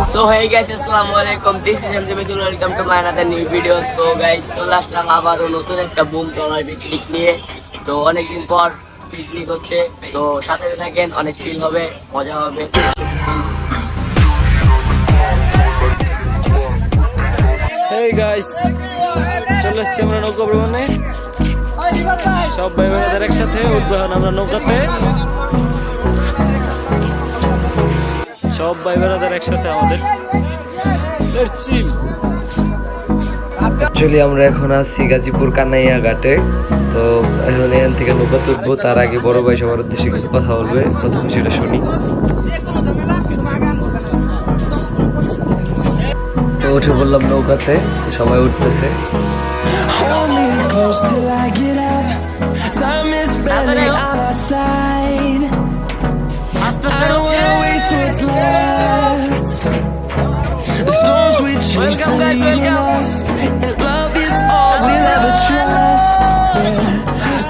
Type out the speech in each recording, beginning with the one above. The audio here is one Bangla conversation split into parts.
So hey guys, assalamualaikum. This is MJ. Welcome to my another new video. So guys, চলে আসলাম আবারও নতুন একটা বুম টলার পিকনিক নিয়ে। তো অনেকদিন পর পিকনিক হচ্ছে, তো সাথে থাকেন, অনেক চিল হবে, মজা হবে। Hey guys, চলে এসেছি আমরা নৌকা ভ্রমণে। সব ভাই বোনেদের একসাথে উদ্বোধন আমরা নৌকাতে, সব ভাই বোনেদের একসাথে আমাদের অ্যাকচুয়ালি আমরা এখন আছি গাজীপুর কানাইয়া ঘাটে। তো এখন এখান থেকে নৌকা তুলবো, তার আগে বড় ভাই সবার উদ্দেশ্যে কিছু কথা বলবে, প্রথমে সেটা শুনি। তো উঠে বললাম নৌকাতে, সবাই উঠতেছে। Welcome guys, welcome. And love is all we'll ever trust.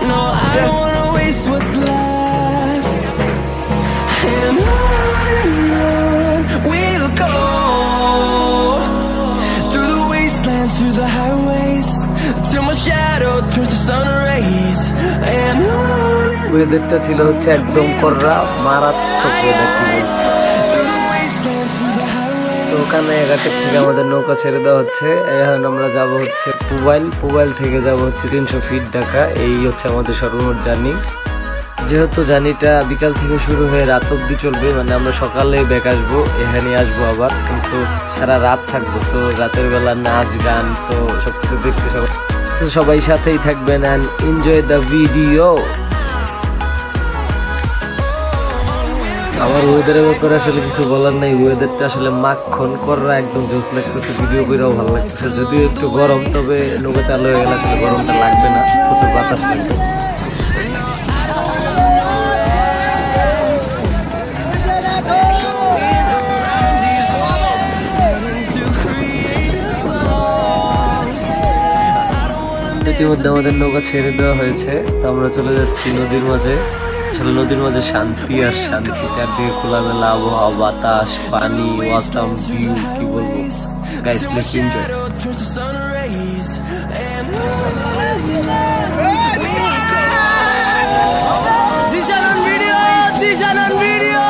No, I don't wanna waste what's left. And on we'll go, through the wastelands, through the highways, till my shadow turns to sun rays. And on ওয়েদারটা ছিল হচ্ছে একদম কররা, মারাত্মক ওয়েদার ছিল। তো কানাইয়া ঘাটের থেকে আমাদের নৌকা ছেড়ে দেওয়া হচ্ছে। এখন আমরা যাব হচ্ছে পুবাইল থেকে যাব হচ্ছে 300 ফিট ঢাকা। এই হচ্ছে আমাদের সর্বমোট জার্নি। যেহেতু জার্নিটা বিকাল থেকে শুরু হয়ে রাত অব্দি চলবে, মানে আমরা সকালে ব্যাক আসবো, এখানে আসবো আবার, কিন্তু সারা রাত থাকবো। তো রাতের বেলা নাচ গান তো সবকিছু দেখতে সবাই সাথেই থাকবেন অ্যান্ড এনজয় দ্য ভিডিও। আমার ওয়েদারের ব্যাপারে আসলে কিছু বলার নাই, ওয়েদারটা আসলে মাখন কররা, একদম জোস লাগতেছে, ভিডিও করেও ভালো লাগতেছে। যদিও একটু গরম, তবে নৌকা চালু হয়ে গেলে আসলে গরমটা লাগবে না, প্রচুর বাতাস লাগবে। ইতিমধ্যে আমাদের নৌকা ছেড়ে দেওয়া হয়েছে, তো আমরা চলে যাচ্ছি নদীর মাঝে। আসলে নদীর মাঝে শান্তি আর শান্তি, চারদিকে খোলামেলা আবহাওয়া, বাতাস, পানি, ওয়াসাম ভিউ, কি বলবো guys, please enjoy. Jisan on video, Jisan on video.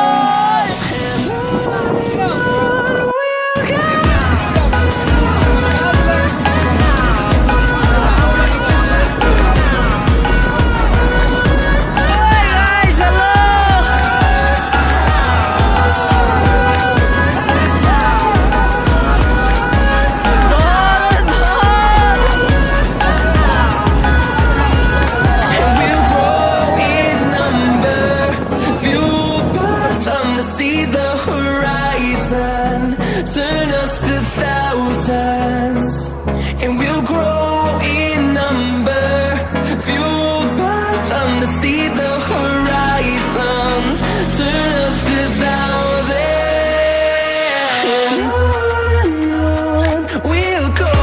see the horizon, turn us to thousands, and we'll grow in number, fueled by them to see the horizon, turn us to thousands, and on we'll go,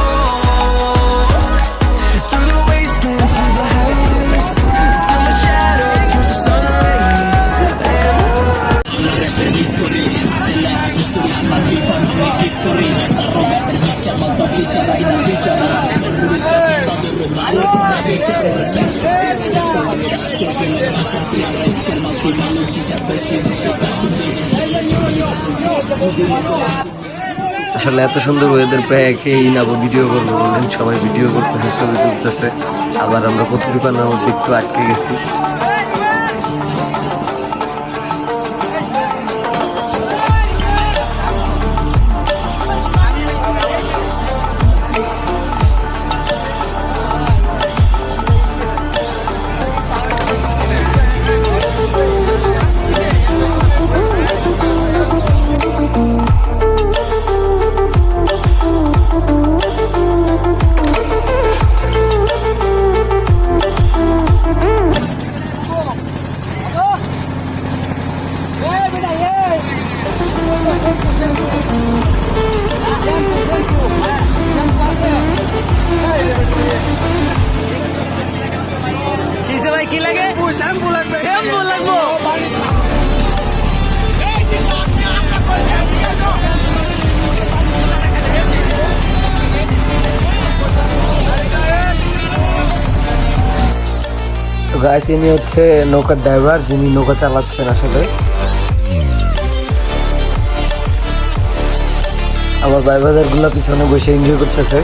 through the wastelands, through the highways, till my shadow turns to sun rays, আসলে এত সুন্দর ওয়েদার পেয়ে একেই নাবো ভিডিও করবো বললেন, সবাই ভিডিও করতেছে, ছবি তুলতেছে, আবার আমরা কচুরিপানার মধ্যে একটু আটকে গেছি। গাইস ইনি হচ্ছে নৌকার ড্রাইভার, যিনি নৌকা চালাচ্ছেন। আসলে আমার ভাই বাজার গুলা পিছনে বসে এনজয় করতেছে।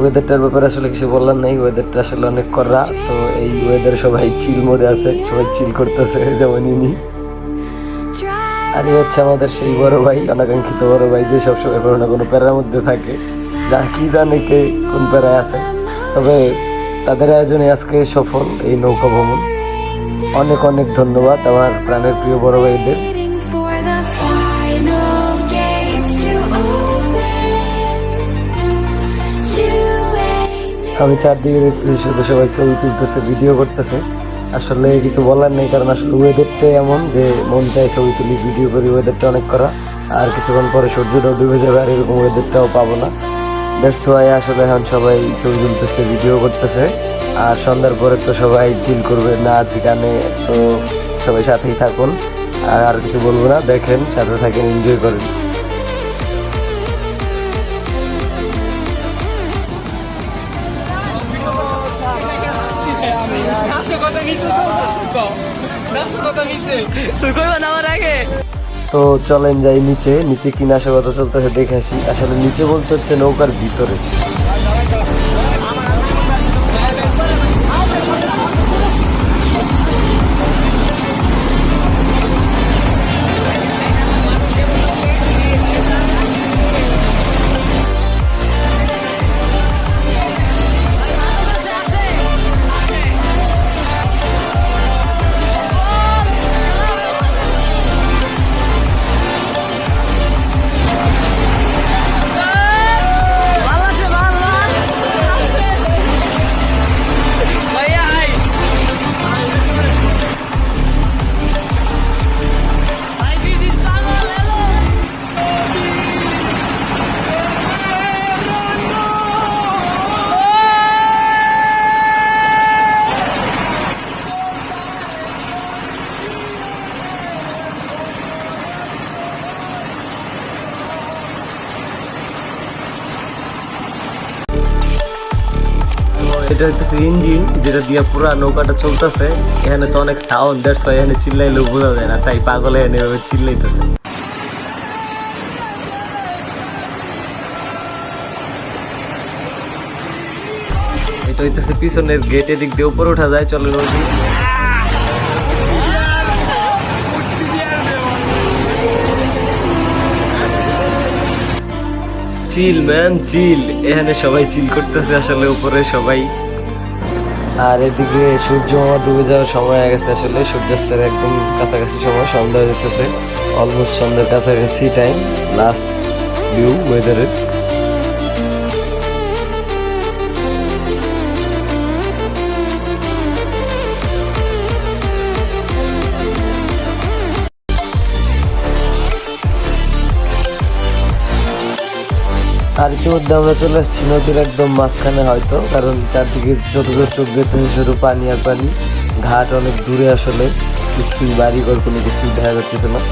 ওয়েদারটার ব্যাপারে আসলে কিছু বললার নাই, ওয়েদারটা আসলে অনেক কড়া। তো এই ওয়েদারে সবাই চিল মোডে আছে, সবাই চিল করতেছে যেমন ইনি। আর এই হচ্ছে আমাদের সেই বড় ভাই, অনাকাঙ্ক্ষিত বড় ভাই, যে সবসময় কোনো না কোনো প্যারার মধ্যে থাকে, যা কি জানে কে কোন প্যারায় আছে। তবে তাদের আয়োজনে আজকে সফল এই নৌকা ভ্রমণ। অনেক অনেক ধন্যবাদ আমার প্রাণের প্রিয় বড় ভাইদের। আমি চারদিকে দেখতেছি শুধু সবাই ছবি তুলতেছে, ভিডিও করতেছে। আসলে কিছু বলার নেই, কারণ আসলে ওয়েদারটাই এমন যে মন চাই ছবি তুলি, ভিডিও করি। ওয়েদারটা অনেক করা, আর কিছুক্ষণ পরে সূর্যটাও ডুবে যাবে, আর এরকম ওয়েদারটাও পাবো না। দ্যাটস ওয়াই আসলে এখন সবাই ছবি তুলতেছে, ভিডিও করতেছে। আর সন্ধ্যার পরে তো সবাই চিল করবে, নাচ গানে। তো সবাই সাথেই থাকুন, আর কিছু বলবো না, দেখেন, সাথে থাকেন, এনজয় করেন। তো চলেন যাই নিচে। নিচে কি নাশকতা চলতেছে দেখে আসি। আসলে নিচে বলতে হচ্ছে নৌকার ভিতরে। এটা হচ্ছে ইঞ্জিন, যেটা দিয়ে পুরা নৌকাটা চলতেছে। এখানে তো অনেক সাউন্ড, দ্যাটস ওয়াই এখানে চিল্লাইলেও বোঝা যায় না, তাই পাগল এখানে এভাবে চিল্লাইতেছে। এটা হইতেছে পিছনের গেট, এদিক দিয়ে উপরে ওঠা যায়। চলেন ওদিক। চিল ম্যান চিল, এখানে সবাই চিল করতেছে আসলে উপরে সবাই। আর এদিকে সূর্য মামা ডুবে যাওয়ার সময় হয়ে গেছে। আসলে সূর্যাস্তের একদম কাছাকাছি সময়, সন্ধ্যা হয়ে যেতেছে, অলমোস্ট সন্ধ্যার কাছাকাছি টাইম। লাস্ট ভিউ ওয়েদারের। আর ইতিমধ্যে আমরা চলে আসছি নদীর একদম মাঝখানে, হয়তো কারণ চারদিকে যতদূর চোখ দেখতেছে শুধু পানি আর পানি। ঘাট অনেক দূরে, আসলে কিছুই বাড়িঘর কোনো কিছুই দেখা যাচ্ছে না।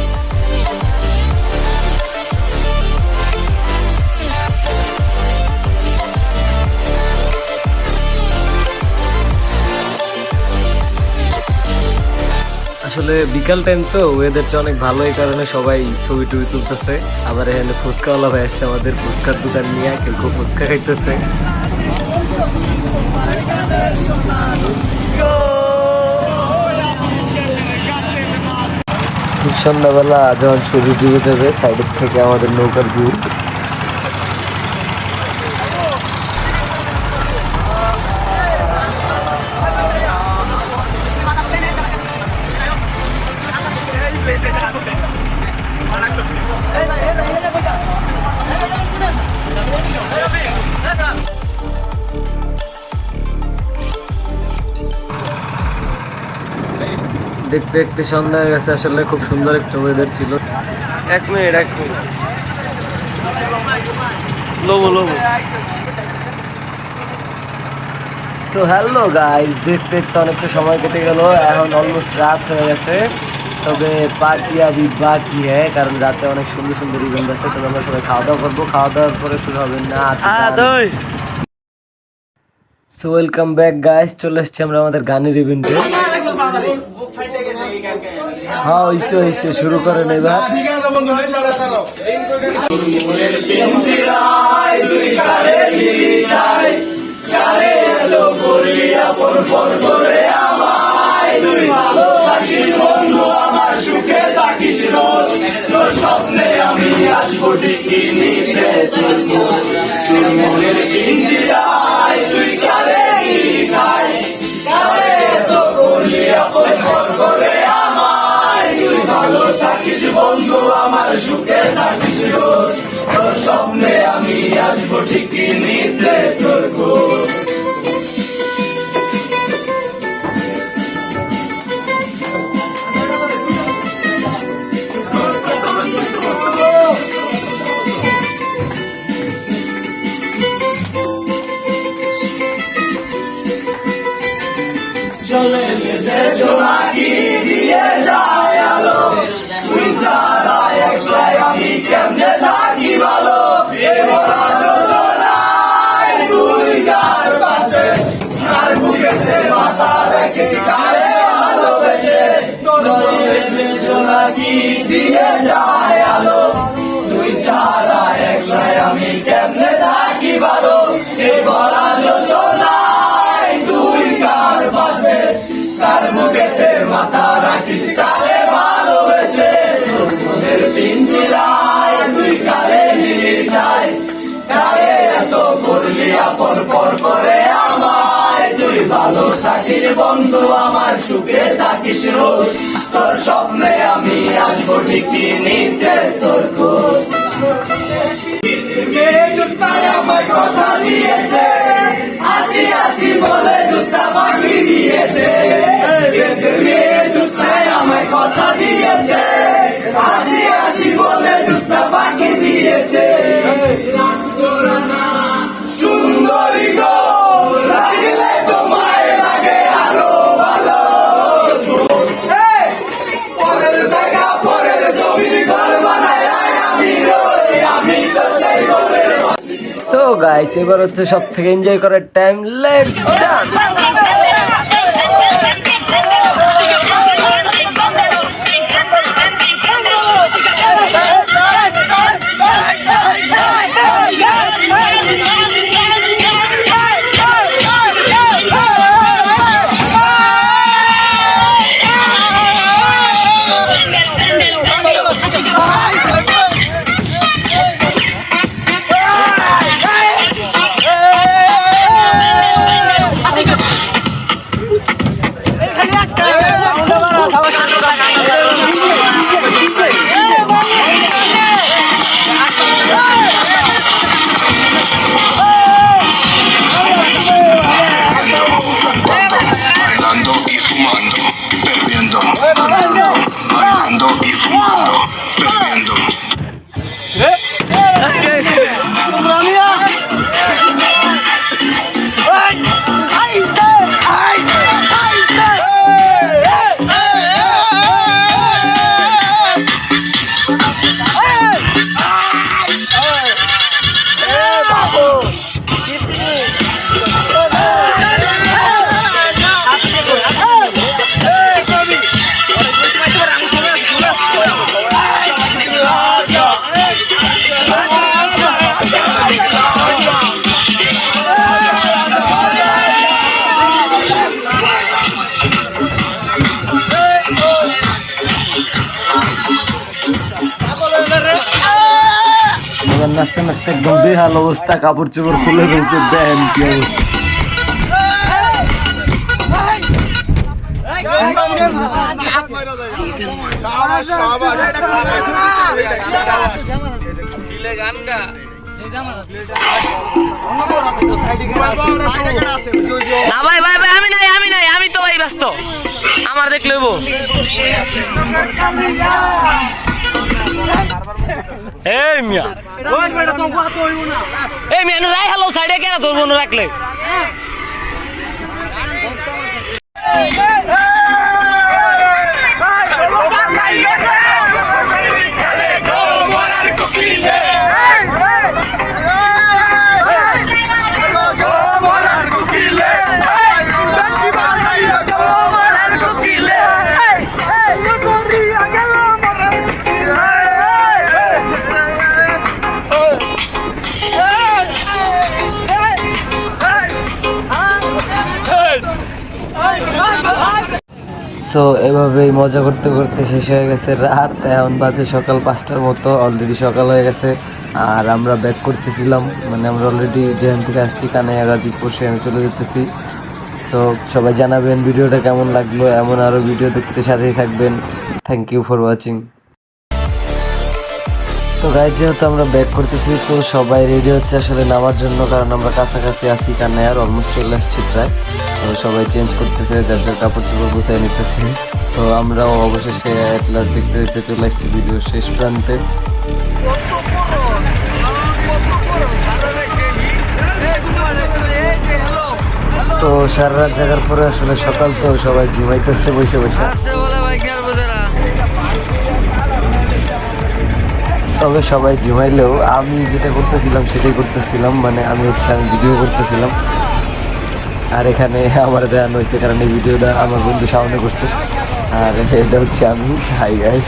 আসলে বিকাল টাইম তো ওয়েদারটা অনেক ভালো, এই কারণে সবাই ছবি টবি তুলতেছে। আবার এখানে ফুচকাওয়ালা ভাই আসছে আমাদের, ফুচকার দোকান নিয়ে কেউ কেউ ফুচকা খাইতেছে। ঠিক সন্ধ্যাবেলা যখন সূর্য ডুবে যাবে, সাইডের থেকে আমাদের নৌকার ভিউ। দেখতে দেখতে সন্ধ্যা হয়ে গেছে। আসলে খুব সুন্দর একটা ওয়েদার ছিল। এক মিনিট লোবো লোবো। সো হ্যালো গাইস, দেখতে দেখতে অনেকটা সময় কেটে গেল, এখন অলমোস্ট রাত হয়ে গেছে। তবে পার্টি আবি বাকি হ্যাঁ, কারণ রাতে অনেক সুন্দর সুন্দর ইভেন্ট আছে। তবে আমরা সবাই খাওয়া দাওয়া করবো, খাওয়া দাওয়ার পরে শুরু হবে নাচ গান। সো ওয়েলকাম ব্যাক গাইস, চলে এসছি আমরা আমাদের গানের ইভেন্টে। হ্যাঁ হইছে শুরু করেন এবার। স্বপ্নে আমি আসবো ঠিকই নিতে মনের পিঞ্জিরায় তুই কারে খাই কারে তো করলি আপন ঘর করে আমায় তুই ভালো থাকিস বন্ধু আমার সুখে থাকিস রোজ তোর স্বপ্নে আমি আসবো ঠিকই নিতে তোর খোঁজ চলে গেছে জোনাকি দিয়ে যায় আলো তুই ছাড়া একলাই আমি কেমনে থাকি ভালো তুই কার কাছে কার বুকেতে মাথা রেখে কারে ভালোবেসে জোনাকি দিয়ে যায় আলো তুই ছাড়া একলাই আমি কেমনে থাকি ভালো এই বলা যোচনায় তুই কার পাশে কার বুকেতে মাথা রাখিস কারে ভালোবেসে মনের পিঞ্জিরায় তুই কারে নিলি যাই কারে এত করলি আপন পর করে আমায় তুই ভালো থাকিস বন্ধু আমার সুখে থাকিস রোজ তোর স্বপ্নে আমি আসবো ঠিকই নিতে তোর খোঁজ আমায় কথা দিয়েছে আসি আসি বলে জুস্তা বাকি দিয়েছে আমায় কথা দিয়েছে আসি আসি বলে জুস্তা বাকি দিয়েছে সুন্দরী গো লাগলে তোমায় লাগে আরো ভালো পরের জায়গা পরের জমি ঘর বানায় আমি রই আমি সসাই ঘরে সো গাইস, এবার হচ্ছে সব থেকে এনজয় করার time. Let's dance. Bailando y fumando, bebiendo. নাচতে নাচতে একদম বেহাল অবস্থা, কাপড় চোপড় খুলে ফেলছে। দেন কি না ভাই ভাই ভাই আমি নাই আমি তো ভাই ব্যস্ত, আমার দেখলে এই মিয়া রাই হ্যালো সাইডে কেন ধরবো না রাখলে সো এভাবেই মজা করতে করতে শেষ হয়ে গেছে রাত। এখন বাজে সকাল 5টার মতো, অলরেডি সকাল হয়ে গেছে। আর আমরা ব্যাক করতেছিলাম, মানে আমরা অলরেডি যেখান থেকে আসছি কানাইয়া গাজীপুর সেখানে চলে যেতেছি। তো সবাই জানাবেন ভিডিওটা কেমন লাগলো, এমন আরও ভিডিও দেখতে সাথেই থাকবেন। Thank you for watching. তো গাইজ যেহেতু আমরা ব্যাক করতেছি, তো সবাই রেডি হচ্ছে আসলে নামার জন্য, কারণ আমরা কাছাকাছি আছি কানাইয়ার, অলমোস্ট চলে আসছি প্রায়। তো সবাই চেঞ্জ করতেছে, যার যার কাপড় চোপড় গুছিয়ে নিতেছে। তো আমরাও অবশেষে এটলাস দেখতে দেখতে চলে আসছি ভিডিওর শেষ প্রান্তে। তো সারা রাত জাগার পরে আসলে সকাল, তো সবাই ঝিমাইতেছে বসে বসে। তবে সবাই ঝিমাইলেও আমি যেটা করতেছিলাম সেটাই করতেছিলাম, মানে আমি ভিডিও করতেছিলাম। আর এখানে আমার দেওয়া হয়েছে, কারণ এই ভিডিওটা আমার বন্ধু সামনে করছে। আর এটা হচ্ছে আমি। Hi guys,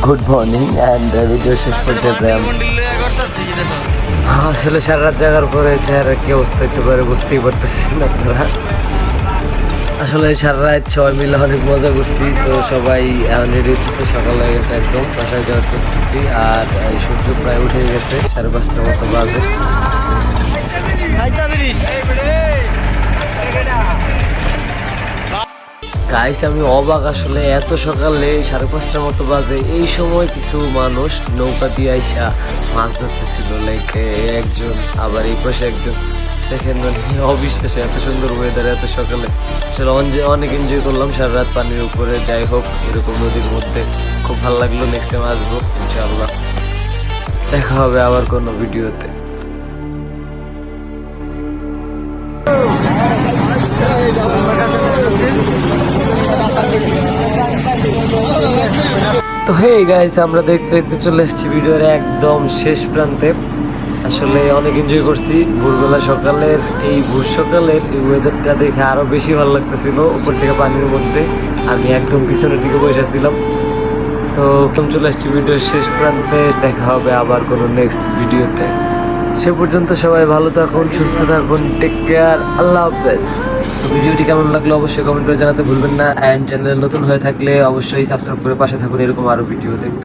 good morning. And video শেষ পর্যায়ে আসলে সারা রাত জাগার পরে চেহারা কি অবস্থা হতে পারে বুঝতেই পারতেছি না আপনারা। আসলে সারা রাত সবাই মিলে অনেক মজা করছি। তো সবাই এখন রেডি হচ্ছে, সকাল হয়ে গেছে একদম, বাসায় যাওয়ার প্রস্তুতি। আর সূর্য প্রায় উঠে গেছে, 5:30টার মতো বাজে। গাইস আমি অবাক আসলে, এত সকালে 5:30টার মতো বাজে, এই সময় কিছু মানুষ নৌকা দিয়ে আইসা মাছ ধরতেছিল। লাইক একজন, আবার এই পাশে একজন। দেখেন মানে অবিশ্বাসে, এত সুন্দর ওয়েদার এত সকালে। আসলে অনেক এনজয় করলাম সারা রাত পানির উপরে। যাই হোক, এরকম নদীর মধ্যে খুব ভালো লাগলো। নেক্সট টাইম আসবো ইনশাআল্লাহ। দেখা হবে আবার কোনো ভিডিওতে। তো হে গাইস, আমরা দেখতে দেখতে চলে এসেছি ভিডিওর একদম শেষ প্রান্তে। আসলে অনেক এনজয় করছি। ভোরবেলা সকালের এই ভোর সকালের এই ওয়েদারটা দেখে আরো বেশি ভালো লাগতেছিল। উপর থেকে পানির মধ্যে আমি একদম পিছনের দিকে বসেছিলাম। তো চলে এসেছি ভিডিওর শেষ প্রান্তে। দেখা হবে আবার কোনো নেক্সট ভিডিওতে। সে পর্যন্ত সবাই ভালো থাকুন, সুস্থ থাকুন, টেক কেয়ার, আল্লাহ হাফেজ। ভিডিওটি কেমন লাগলো অবশ্যই কমেন্ট করে জানাতে ভুলবেন না। অ্যান্ড চ্যানেল নতুন হয়ে থাকলে অবশ্যই সাবস্ক্রাইব করে পাশে থাকুন এরকম আরো ভিডিও দেখতে।